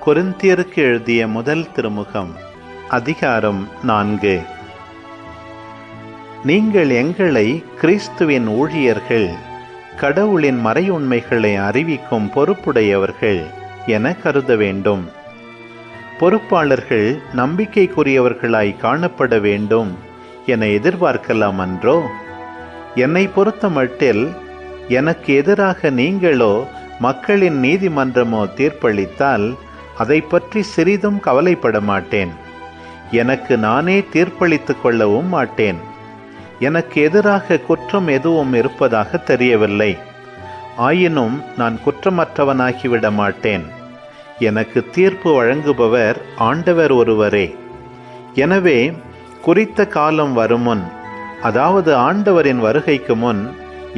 கொரிந்தியருக்கு எழுதிய முதல் திருமுகம் அதிகாரம் 4. நீங்கள் எங்களை கிறிஸ்துவின் ஊழியர்கள், கடவுளின் மறையுண்மைகளை அறிவிக்கும் பொறுப்புடையவர்கள் என கருத வேண்டும். பொறுப்பாளர்கள் நம்பிக்கைக்குரியவர்களாய் காணப்பட வேண்டும் என எதிர்பார்க்கலாம் அன்றோ? என்னை பொறுத்த மட்டில் எனக்கு எதிராக நீங்களோ மக்களின் நீதிமன்றமோ தீர்ப்பளித்தால் அதை பற்றி சிறிதும் கவலைப்பட மாட்டேன். எனக்கு நானே தீர்ப்பளித்து கொள்ளவும் மாட்டேன். எனக்கு எதிராக குற்றம் எதுவும் இருப்பதாக தெரியவில்லை. ஆயினும் நான் குற்றமற்றவனாகிவிட மாட்டேன். எனக்கு தீர்ப்பு வழங்குபவர் ஆண்டவர் ஒருவரே. எனவே குறித்த காலம் வருமுன், அதாவது ஆண்டவரின் வருகைக்கு முன்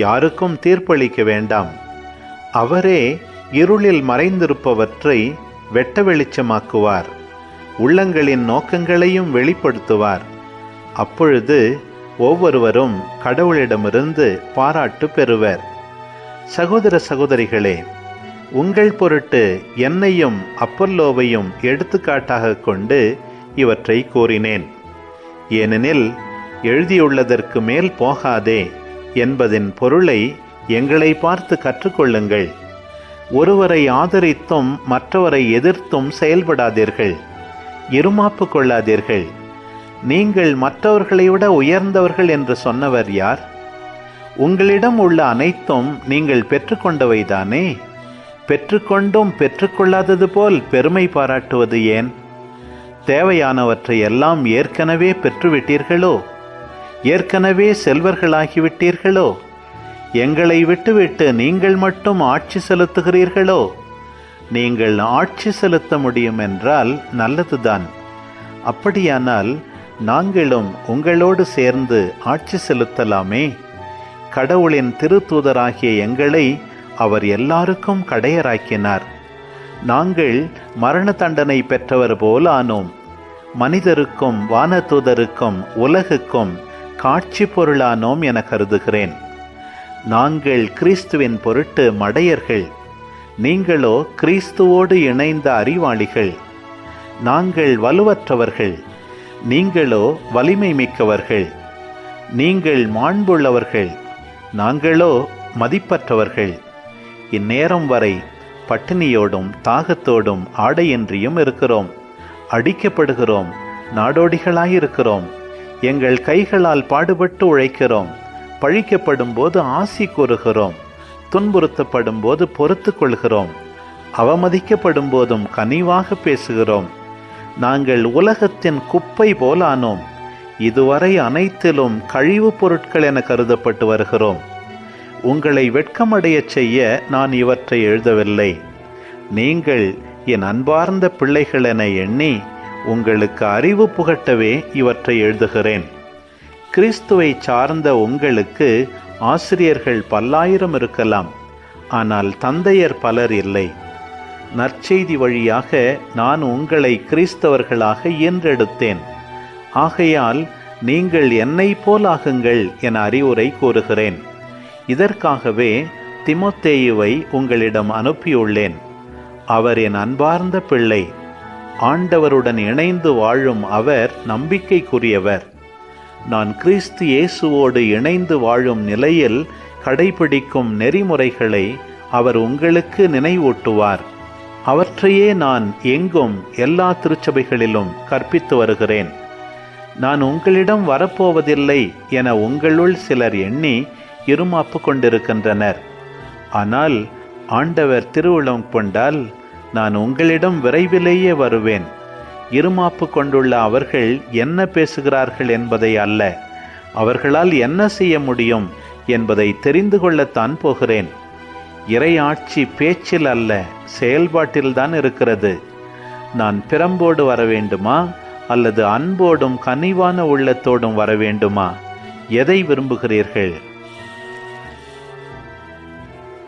யாருக்கும் தீர்ப்பளிக்க வேண்டாம். அவரே இருளில் மறைந்திருப்பவற்றை வெட்ட வெளிச்சமாக்குவார், உள்ளங்களின் நோக்கங்களையும் வெளிப்படுத்துவார். அப்பொழுது ஒவ்வொருவரும் கடவுளிடமிருந்து பாராட்டு பெறுவர். சகோதர சகோதரிகளே, உங்கள் பொருட்டு என்னையும் அப்பல்லோவையும் எடுத்துக்காட்டாக கொண்டு இவற்றை கூறினேன். ஏனெனில் எழுதியுள்ளதற்கு மேல் போகாதே என்பதின் பொருளை எங்களை பார்த்து கற்றுக்கொள்ளுங்கள். ஒருவரை ஆதரித்தும் மற்றவரை எதிர்த்தும் செயல்படாதீர்கள். இருமாப்பு கொள்ளாதீர்கள். நீங்கள் மற்றவர்களை விட உயர்ந்தவர்கள் என்று சொன்னவர் யார்? உங்களிடம் உள்ள அனைத்தும் நீங்கள் பெற்றுக்கொண்டவைதானே? பெற்றுக்கொண்டும் பெற்றுக்கொள்ளாதது போல் பெருமை பாராட்டுவது ஏன்? தேவையானவற்றை எல்லாம் ஏற்கனவே பெற்றுவிட்டீர்களோ? ஏற்கனவே செல்வர்களாகிவிட்டீர்களோ? எங்களை விட்டுவிட்டு நீங்கள் மட்டும் ஆட்சி செலுத்துகிறீர்களோ? நீங்கள் ஆட்சி செலுத்த முடியும் என்றால் நல்லதுதான். அப்படியானால் நாங்களும் உங்களோடு சேர்ந்து ஆட்சி செலுத்தலாமே. கடவுளின் திருத்தூதராகிய எங்களை அவர் எல்லாருக்கும் கடையராக்கினார். நாங்கள் மரண தண்டனை பெற்றவர் போல் ஆனோம். மனிதருக்கும் வானதூதருக்கும் உலகுக்கும் காட்சி பொருளானோம் என கருதுகிறேன். நாங்கள் கிறிஸ்துவின் பொருட்டு மடையர்கள், நீங்களோ கிறிஸ்துவோடு இணைந்த அறிவாளிகள். நாங்கள் வலுவற்றவர்கள், நீங்களோ வலிமை மிக்கவர்கள். நீங்கள் மாண்புள்ளவர்கள், நாங்களோ மதிப்பற்றவர்கள். இந்நேரம் வரை பட்டினியோடும் தாகத்தோடும் ஆடையின்றியும் இருக்கிறோம். அடிக்கப்படுகிறோம், நாடோடிகளாயிருக்கிறோம். எங்கள் கைகளால் பாடுபட்டு உழைக்கிறோம். பழிக்கப்படும் போது ஆசி கூறுகிறோம். துன்புறுத்தப்படும் போது பொறுத்து கொள்கிறோம். அவமதிக்கப்படும் போதும் கனிவாக பேசுகிறோம். நாங்கள் உலகத்தின் குப்பை போலானோம். இதுவரை அனைத்திலும் கழிவுப் பொருட்கள் என கருதப்பட்டு வருகிறோம். உங்களை வெட்கமடைய செய்ய நான் இவற்றை எழுதவில்லை. நீங்கள் என் அன்பார்ந்த பிள்ளைகள் என எண்ணி உங்களுக்கு அறிவு புகட்டவே இவற்றை எழுதுகிறேன். கிறிஸ்துவை சார்ந்த உங்களுக்கு ஆசிரியர்கள் பல்லாயிரம் இருக்கலாம், ஆனால் தந்தையர் பலர் இல்லை. நற்செய்தி வழியாக நான் உங்களை கிறிஸ்தவர்களாக ஈன்றெடுத்தேன். ஆகையால் நீங்கள் என்னை போலாகுங்கள் என அறிவுரை கூறுகிறேன். இதற்காகவே தீமோத்தேயுவை உங்களிடம் அனுப்பியுள்ளேன். அவர் என் அன்பார்ந்த பிள்ளை. ஆண்டவருடன் இணைந்து வாழும் அவர் நம்பிக்கைக்குரியவர். நான் கிறிஸ்து இயேசுவோடு இணைந்து வாழும் நிலையில் கடைபிடிக்கும் நெறிமுறைகளை அவர் உங்களுக்கு நினைவூட்டுவார். அவற்றையே நான் எங்கும் எல்லா திருச்சபைகளிலும் கற்பித்து வருகிறேன். நான் உங்களிடம் வரப்போவதில்லை என உங்களுள் சிலர் எண்ணி இருமாப்பு கொண்டிருக்கின்றனர். ஆனால் ஆண்டவர் திருவுளம் கொண்டால் நான் உங்களிடம் விரைவிலேயே வருவேன். இருமாப்பு கொண்டுள்ள அவர்கள் என்ன பேசுகிறார்கள் என்பதை அல்ல, அவர்களால் என்ன செய்ய முடியும் என்பதை தெரிந்து கொள்ளத்தான் போகிறேன். இறையாட்சி பேச்சில் அல்ல, செயல்பாட்டில்தான் இருக்கிறது. நான் பிரம்போடு வர வேண்டுமா அல்லது அன்போடும் கனிவான உள்ளத்தோடும் வர வேண்டுமா? எதை விரும்புகிறீர்கள்?